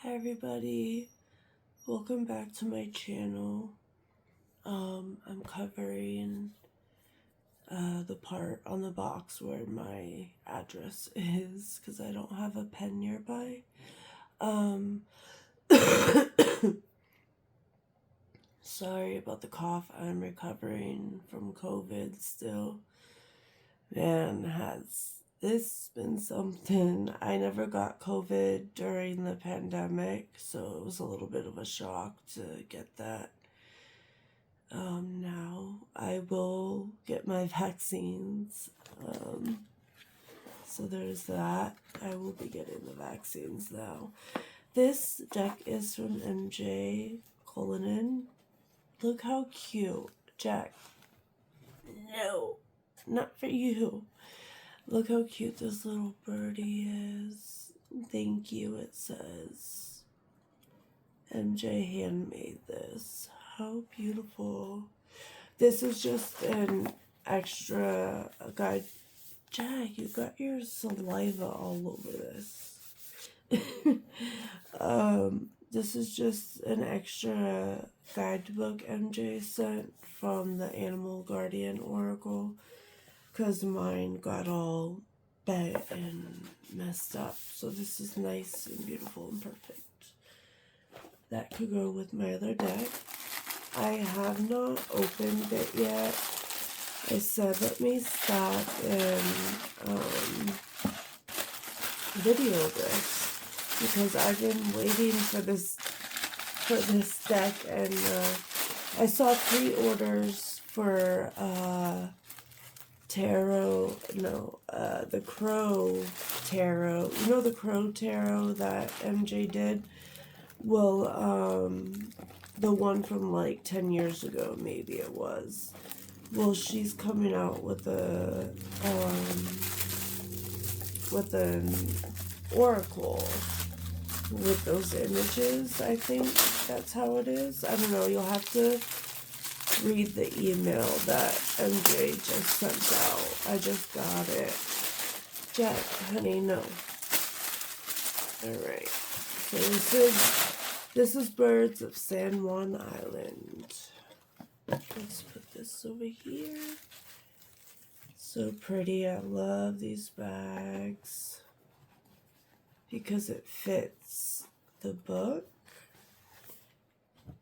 Hi everybody, welcome back to my channel. I'm covering the part on the box where my address is because I don't have a pen nearby. Sorry about the cough. I'm recovering from COVID still. Man, has this been something. I never got COVID during the pandemic, so it was a little bit of a shock to get that. Now I will get my vaccines. So there's that. I will be getting the vaccines now. This deck is from MJ cullinane. Look how cute. Jack. No, not for you. Look how cute this little birdie is. Thank you, it says. MJ handmade this. How beautiful. This is just an extra guide. Jack, you got your saliva all over this. This is just an extra guidebook MJ sent from the Animal Guardian Oracle because mine got all bent and messed up. So this is nice and beautiful and perfect. That could go with my other deck. I have not opened it yet. I said let me stop and video this because I've been waiting for this deck, and I saw pre-orders for the Crow Tarot. You know the Crow Tarot that MJ did? Well, the one from like 10 years ago, maybe it was. Well, she's coming out with an oracle with those images. I think that's how it is. I don't know. You'll have to read the email that MJ just sent out. I just got it. Jack, honey, no. Alright. So this is Birds of San Juan Island. Let's put this over here. So pretty. I love these bags because it fits the book.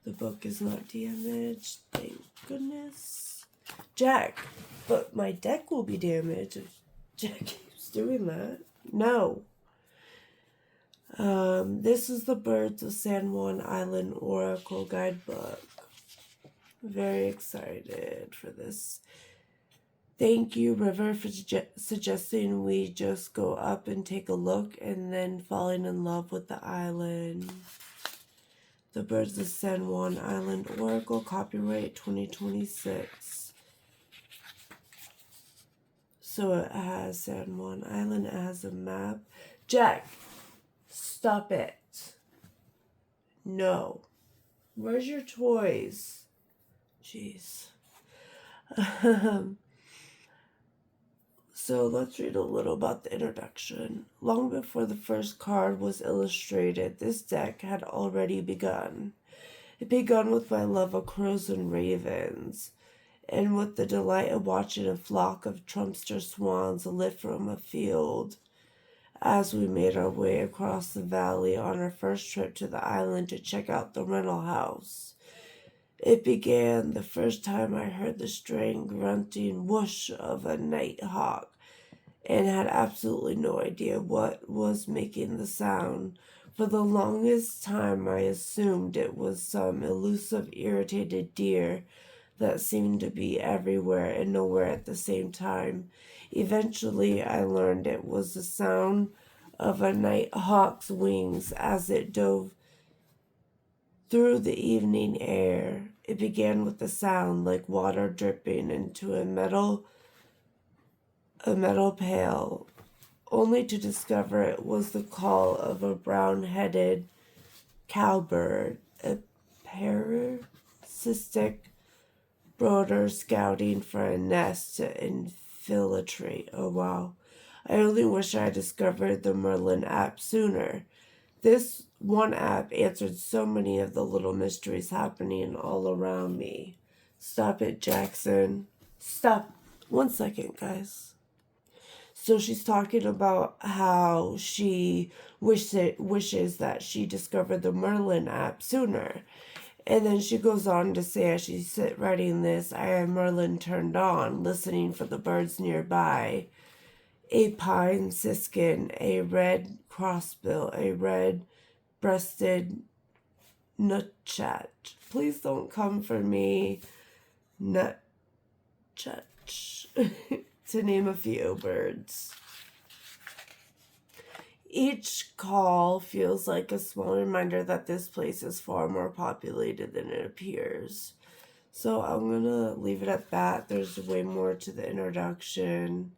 The book is not damaged, thank goodness. Jack, but my deck will be damaged if Jack keeps doing that. No. This is the Birds of San Juan Island Oracle Guidebook. Very excited for this. Thank you, River, for suggesting we just go up and take a look and then falling in love with the island. The Birds of San Juan Island Oracle, copyright 2026. So it has San Juan Island, it has a map. Jack, stop it. No. Where's your toys? Jeez. So let's read a little about the introduction. Long before the first card was illustrated, this deck had already begun. It began with my love of crows and ravens, and with the delight of watching a flock of trumpster swans lit from a field as we made our way across the valley on our first trip to the island to check out the rental house. It began the first time I heard the strange grunting whoosh of a nighthawk and had absolutely no idea what was making the sound. For the longest time I assumed it was some elusive, irritated deer that seemed to be everywhere and nowhere at the same time. Eventually I learned it was the sound of a nighthawk's wings as it dove through the evening air. It began with a sound like water dripping into a metal pail, only to discover it was the call of a brown-headed cowbird, a parasitic brooder scouting for a nest to infiltrate. Oh wow. I only wish I had discovered the Merlin app sooner. This one app answered so many of the little mysteries happening all around me. Stop it, Jackson. Stop. 1 second, guys. So she's talking about how she wishes that she discovered the Merlin app sooner. And then she goes on to say, as she's writing this, I have Merlin turned on, listening for the birds nearby. A pine siskin, a red crossbill, a red-breasted nutchat. Please don't come for me, nutchat. To name a few birds. Each call feels like a small reminder that this place is far more populated than it appears. So I'm gonna leave it at that. There's way more to the introduction.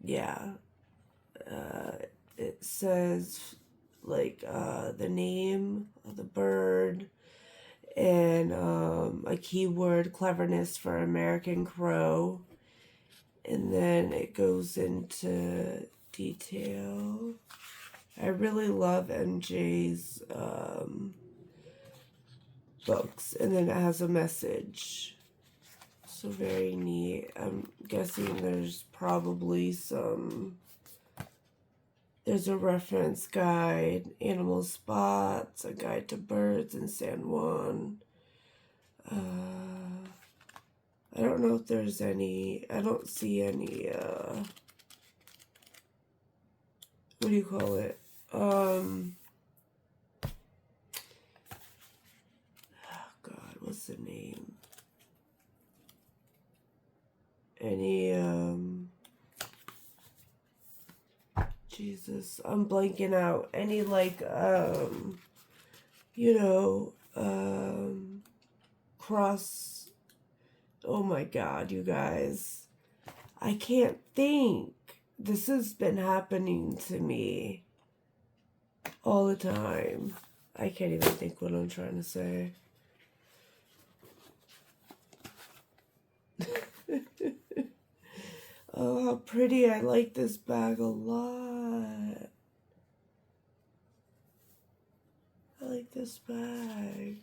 Yeah. It says like the name of the bird and a keyword, cleverness for American crow. And then it goes into detail. I really love MJ's books. And then it has a message. So very neat. I'm guessing there's probably there's a reference guide, animal spots, a guide to birds in San Juan. I don't know if there's any, I don't see any, what do you call it? Oh God, what's the name? Any, Jesus, I'm blanking out. Any, like, you know, cross, oh my God, you guys. I can't think. This has been happening to me all the time. I can't even think what I'm trying to say. Oh, how pretty. I like this bag a lot. I like this bag.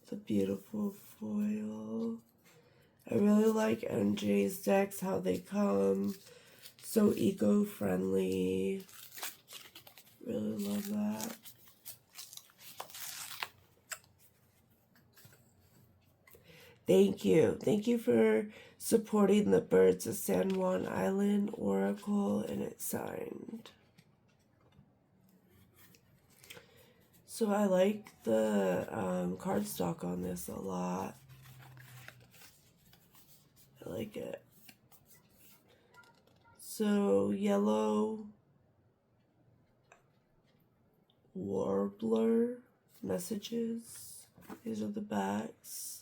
It's a beautiful foil. I really like MJ's decks, how they come. So eco-friendly. Really love that. Thank you. Thank you for supporting the Birds of San Juan Island Oracle, and it's signed. So I like the cardstock on this a lot. I like it. So yellow warbler messages. These are the backs.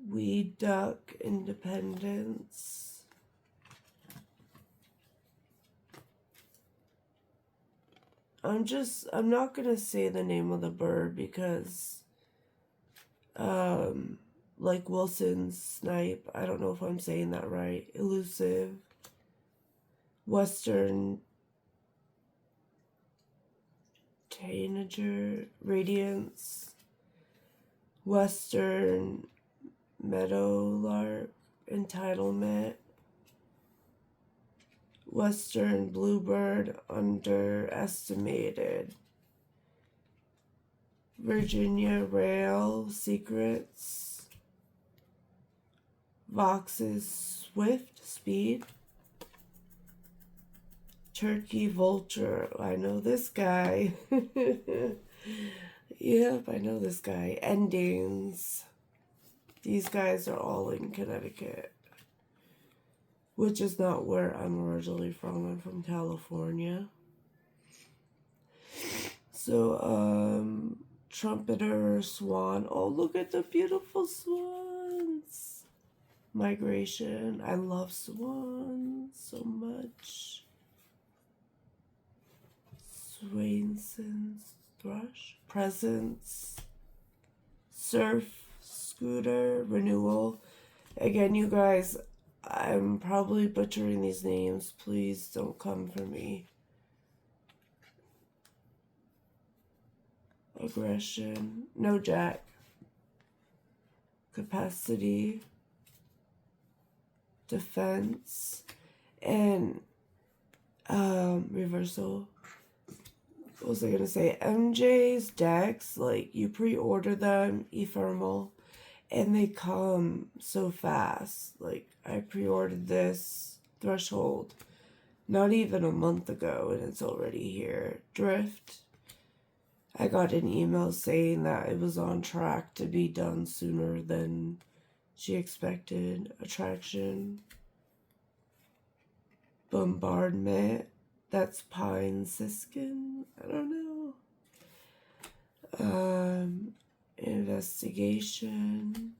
We duck independence. I'm not gonna say the name of the bird because like Wilson's snipe, I don't know if I'm saying that right. Elusive. Western tanager radiance. Western meadowlark entitlement. Western bluebird underestimated. Virginia rail secrets. Vox's swift speed. Turkey vulture. I know this guy. Yep, I know this guy. Endings. These guys are all in Connecticut, which is not where I'm originally from. I'm from California. So, trumpeter swan. Oh, look at the beautiful swans. Migration. I love swans so much. Swainson's thrush. Presence. Surf. Scooter. Renewal. Again, you guys, I'm probably butchering these names. Please don't come for me. Aggression. No jack. Capacity. Defense. And reversal. What was I gonna say? MJ's decks, like, you pre-order them, ephemeral, and they come so fast. Like, I pre-ordered this Threshold not even a month ago, and it's already here. Drift. I got an email saying that it was on track to be done sooner than she expected. Attraction. Bombardment. That's Pine Siskin. I don't know. Investigation.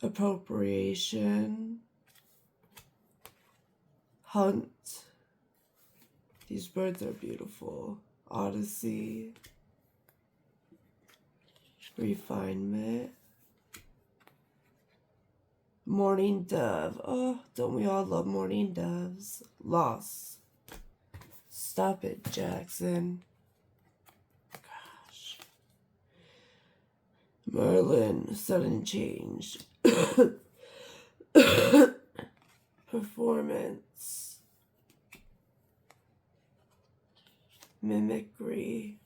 Appropriation. Hunt. These birds are beautiful. Odyssey. Refinement. Morning dove. Oh, don't we all love morning doves? Loss. Stop it, Jackson. Gosh. Merlin. Sudden change. Performance. Mimicry.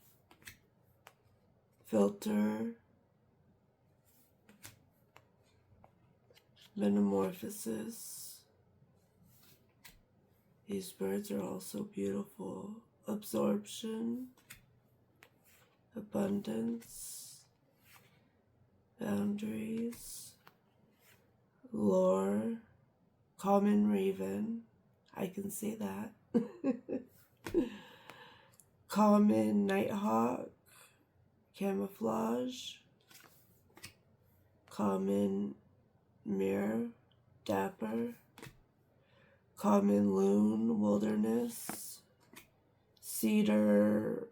Filter. Metamorphosis. These birds are also beautiful. Absorption. Abundance. Boundaries. Lore. Common raven. I can say that. Common nighthawk. Camouflage. Common mirror. Dapper. Common loon. Wilderness. Cedar.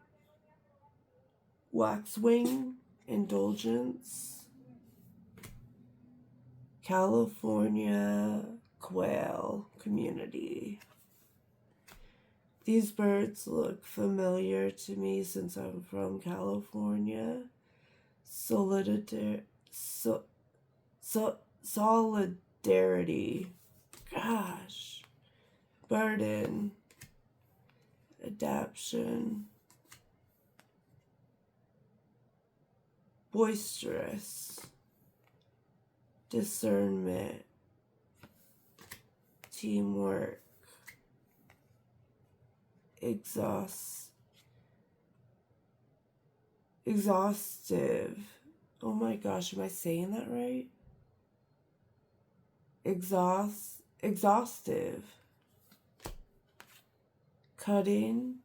Waxwing. Indulgence. California quail community. These birds look familiar to me since I'm from California. Solidarity. Gosh. Burden. Adaption. Boisterous. Discernment. Teamwork. Exhaustive. Oh my gosh, am I saying that right? Exhaustive. Cutting.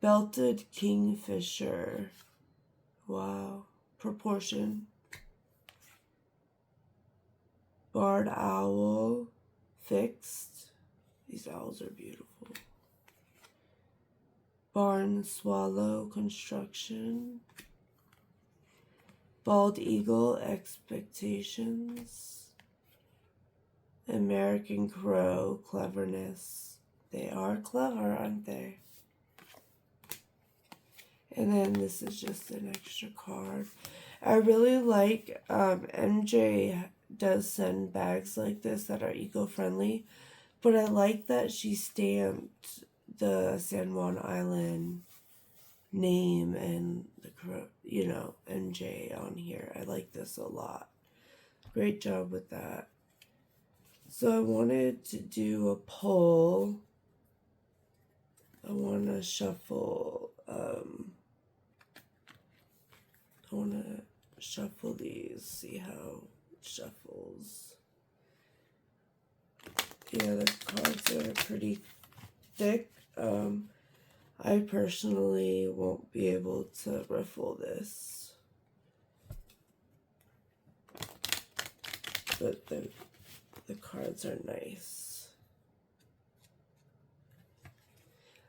Belted kingfisher. Wow. Proportion. Barred owl. Fixed. These owls are beautiful. Barn swallow. Construction. Bald eagle. Expectations. American crow. Cleverness. They are clever, aren't they? And then this is just an extra card. I really like MJ does send bags like this that are eco-friendly, but I like that she stamped the San Juan Island name and the, you know, MJ on here. I like this a lot. Great job with that. So I wanted to do a poll. I want to shuffle. I want to shuffle these, see how it shuffles. Yeah, the cards are pretty thick. I personally won't be able to riffle this. But the cards are nice.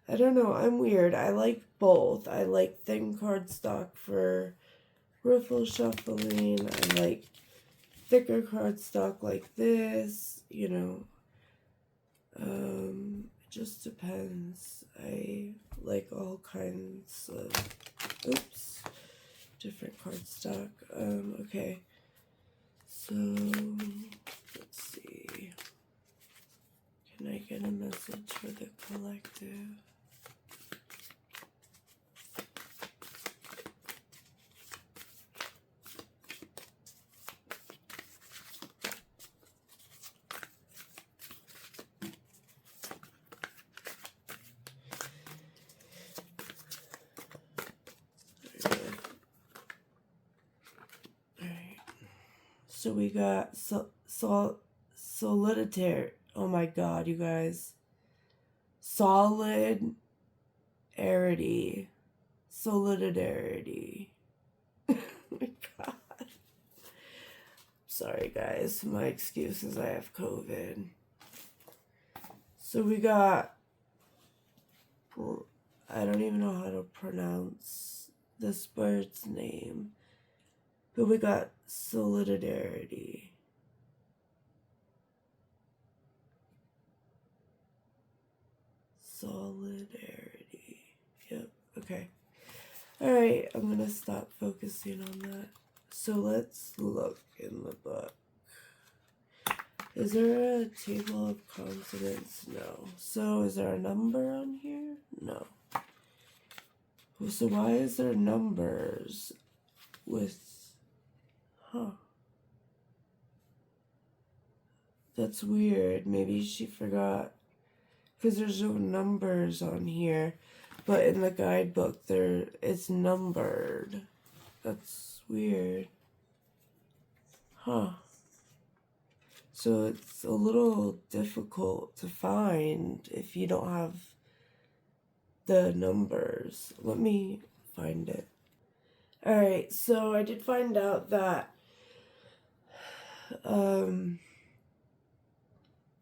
I don't know, I'm weird. I like both. I like thin cardstock for riffle shuffling. I like thicker cardstock like this, you know. It just depends. I like all kinds of, different cardstock. Okay. So, let's see. Can I get a message for the collective? So we got solidary. Oh my god, you guys. Solidarity. Solidarity. Oh my god. Sorry, guys. My excuse is I have COVID. So we got. I don't even know how to pronounce this bird's name. But we got solidarity. Solidarity. Yep. Okay. Alright, I'm gonna stop focusing on that. So let's look in the book. Is there a table of consonants? No. So is there a number on here? No. So why is there numbers with... Huh. That's weird. Maybe she forgot. Because there's no numbers on here. But in the guidebook, it's numbered. That's weird. Huh. So it's a little difficult to find if you don't have the numbers. Let me find it. Alright, so I did find out that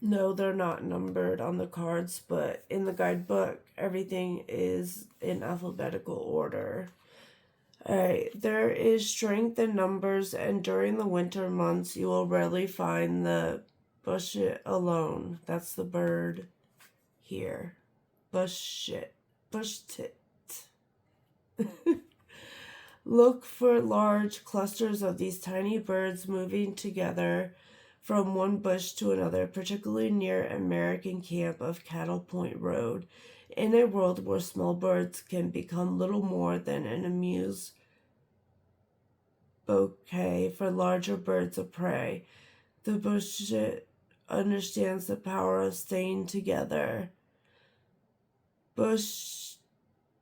no, they're not numbered on the cards, but in the guidebook, everything is in alphabetical order. Alright, there is strength in numbers, and during the winter months, you will rarely find the bushet alone. That's the bird here. Bushet. Bushtit. Look for large clusters of these tiny birds moving together from one bush to another, particularly near American camp of Cattle Point Road, in a world where small birds can become little more than an amuse bouquet for larger birds of prey. The bush understands the power of staying together. Bush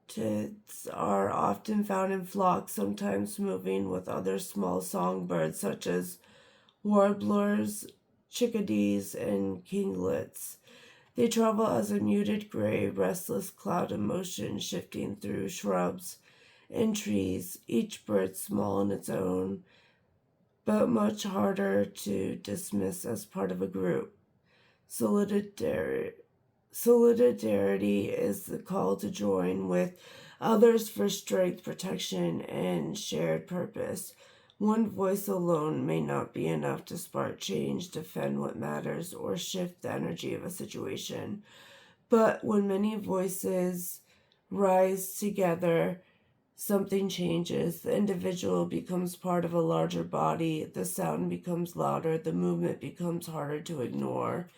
tits are often found in flocks, sometimes moving with other small songbirds such as warblers, chickadees, and kinglets. They travel as a muted gray, restless cloud of motion shifting through shrubs and trees, each bird small in its own, but much harder to dismiss as part of a group. Solidarity is the call to join with others for strength, protection, and shared purpose. One voice alone may not be enough to spark change, defend what matters, or shift the energy of a situation. But when many voices rise together, something changes. The individual becomes part of a larger body. The sound becomes louder. The movement becomes harder to ignore.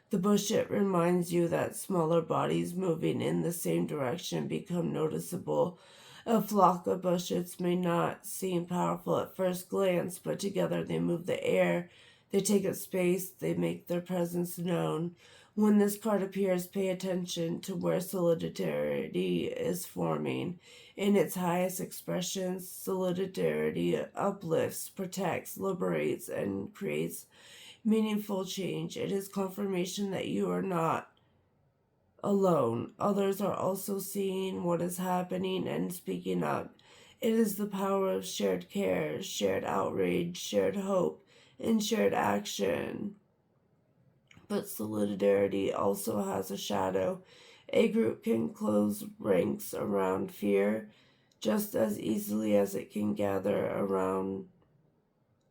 The bushet reminds you that smaller bodies moving in the same direction become noticeable. A flock of bushets may not seem powerful at first glance, but together they move the air, they take up space, they make their presence known. When this card appears, pay attention to where solidarity is forming. In its highest expressions, solidarity uplifts, protects, liberates, and creates meaningful change. It is confirmation that you are not alone. Others are also seeing what is happening and speaking up. It is the power of shared care, shared outrage, shared hope, and shared action. But solidarity also has a shadow. A group can close ranks around fear, just as easily as it can gather around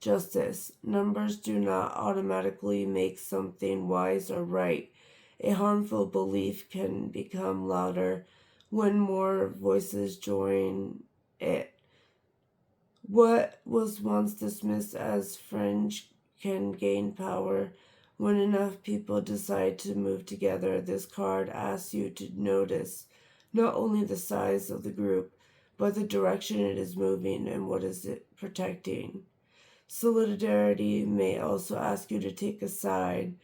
justice. Numbers do not automatically make something wise or right. A harmful belief can become louder when more voices join it. What was once dismissed as fringe can gain power when enough people decide to move together. This card asks you to notice not only the size of the group, but the direction it is moving and what is it protecting. Solidarity may also ask you to take a side.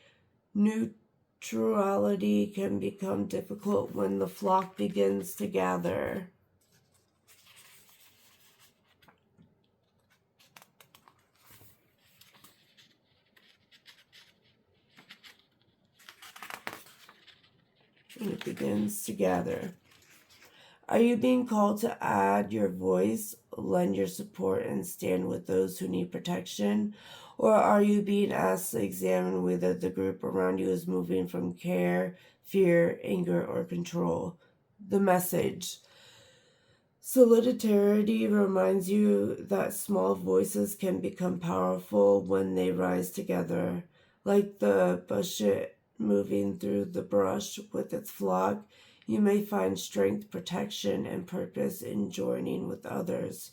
Neutrality can become difficult when the flock begins to gather. When it begins to gather. Are you being called to add your voice, lend your support, and stand with those who need protection? Or are you being asked to examine whether the group around you is moving from care, fear, anger, or control? The message. Solidarity reminds you that small voices can become powerful when they rise together, like the bushet moving through the brush with its flock. You may find strength, protection, and purpose in joining with others.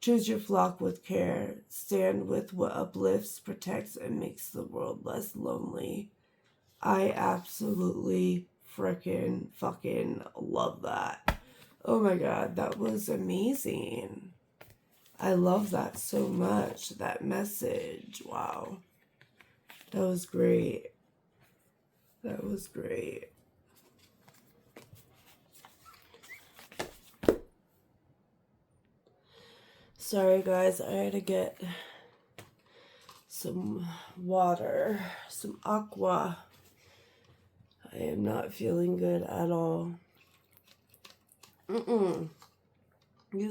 Choose your flock with care. Stand with what uplifts, protects, and makes the world less lonely. I absolutely freaking fucking love that. Oh my god, that was amazing. I love that so much, that message. Wow. That was great. That was great. Sorry guys, I had to get some water, some aqua. I am not feeling good at all. You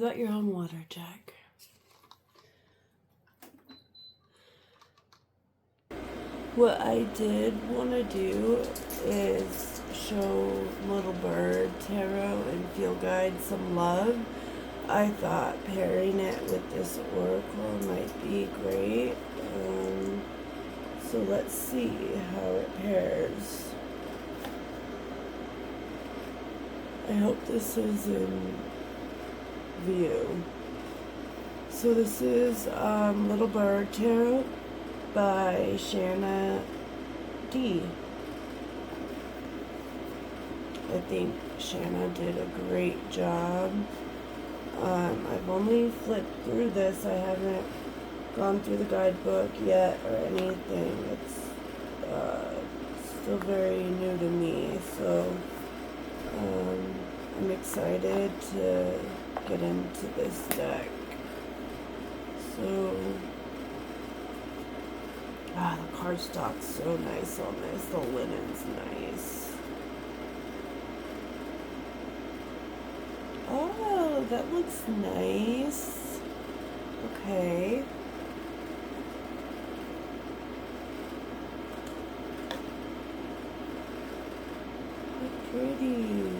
got your own water, Jack. What I did want to do is show Little Bird Tarot and Field Guide some love. I thought pairing it with this oracle might be great. So let's see how it pairs. I hope this is in view. So this is Little Bird Tarot by Shanna D. I think Shanna did a great job. I've only flipped through this. I haven't gone through the guidebook yet or anything. It's still very new to me, so I'm excited to get into this deck. So, the cardstock's so nice on this. The linen's nice. Oh, that looks nice. Okay. How pretty.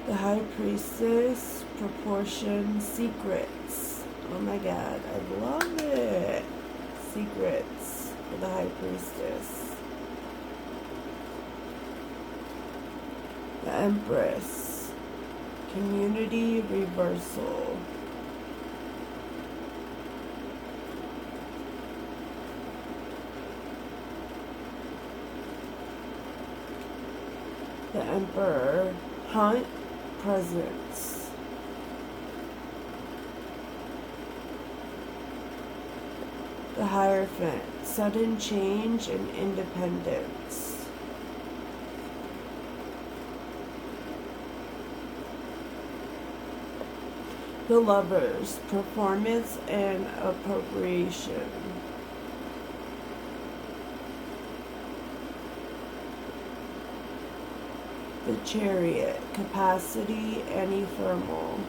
The High Priestess, Proportion, Secrets. Oh my god, I love it. Secrets for the High Priestess. The Empress, Community, Reversal. The Emperor, Hunt, Presence. The Hierophant, Sudden Change and Independence. The Lovers, Performance and Appropriation. The Chariot, Capacity and Ephemeral.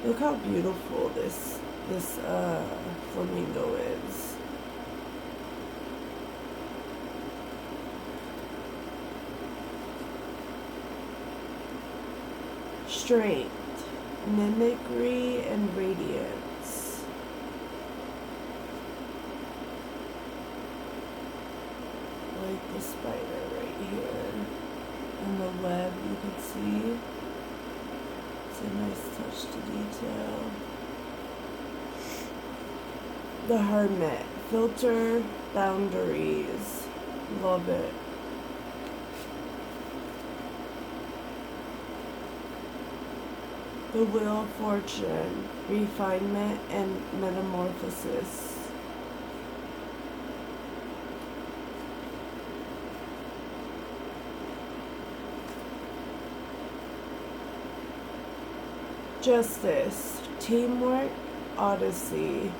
Look how beautiful this flamingo is. Strength, mimicry, and radiance. Like the spider right here. And the web you can see. It's a nice touch to detail. The Hermit, filter boundaries. Love it. The Wheel of Fortune, refinement and metamorphosis. Justice, teamwork, odyssey.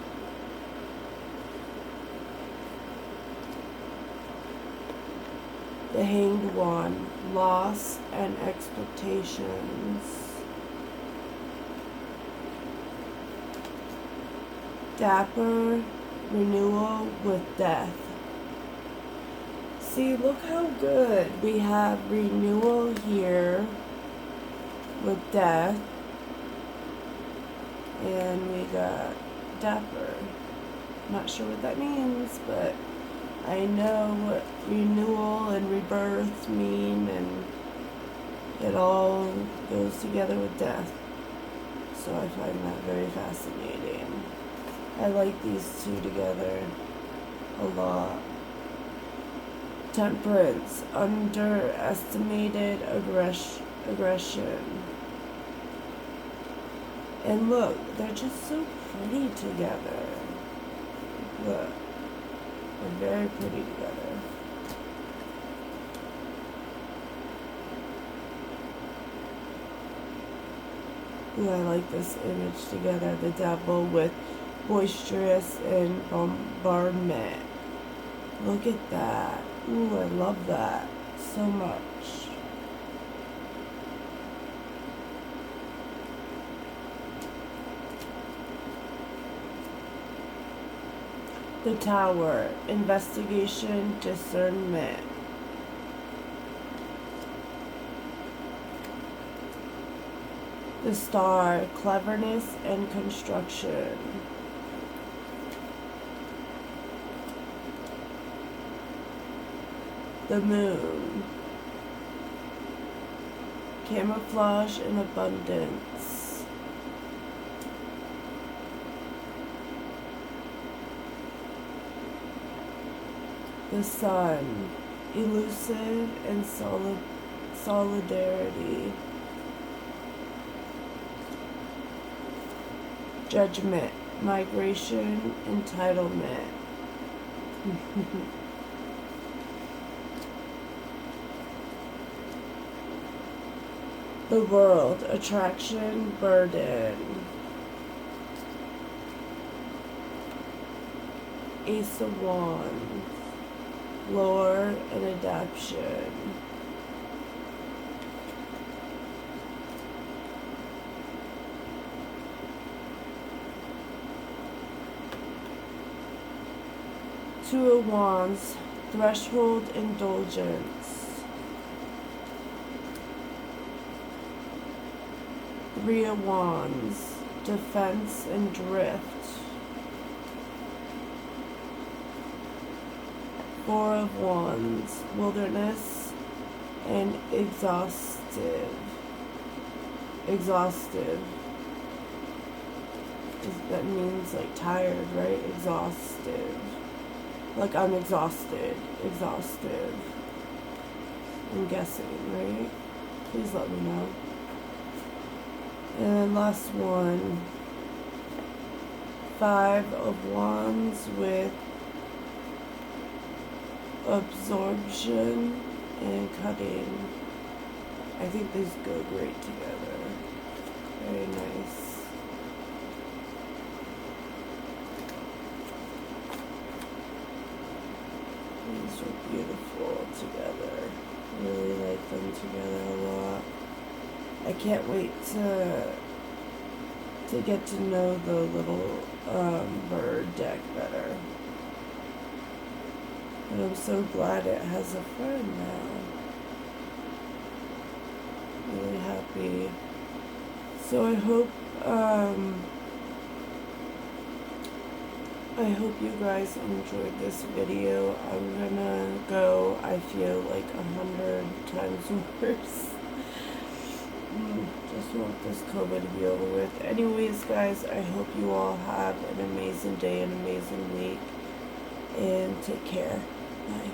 The Hanged One, loss and expectations. Dapper, renewal with death. See, look how good we have renewal here with death. And we got Dapper. Not sure what that means, but I know what renewal and rebirth mean, and it all goes together with death. So I find that very fascinating. I like these two together a lot. Temperance, underestimated aggression. And look, they're just so pretty together. Look, they're very pretty together. Ooh, I like this image together. The devil with boisterous and bombardment. Look at that. Ooh, I love that so much. The Tower, investigation, discernment. The Star, cleverness and construction. The Moon, camouflage and abundance. The Sun, elusive and solidarity. Judgment, migration, entitlement. The World, attraction, burden. Ace of Wands, lore and adaptation. Two of Wands, threshold, indulgence. Three of Wands, defense and drift. Four of Wands, wilderness and exhaustive. Exhaustive. That means like tired, right? Exhaustive. Like I'm exhausted. Exhaustive. I'm guessing, right? Please let me know. And last one. Five of Wands with absorption and cutting. I think these go great together. Very nice. These are beautiful together. Really like them together a lot. I can't wait to get to know the little bird deck better. And I'm so glad it has a friend now. Really happy So I hope you guys enjoyed this video. I'm gonna go, I feel like 100 times worse. Just want this COVID to be over with. Anyways, guys, I hope you all have an amazing day, an amazing week, and take care. Bye.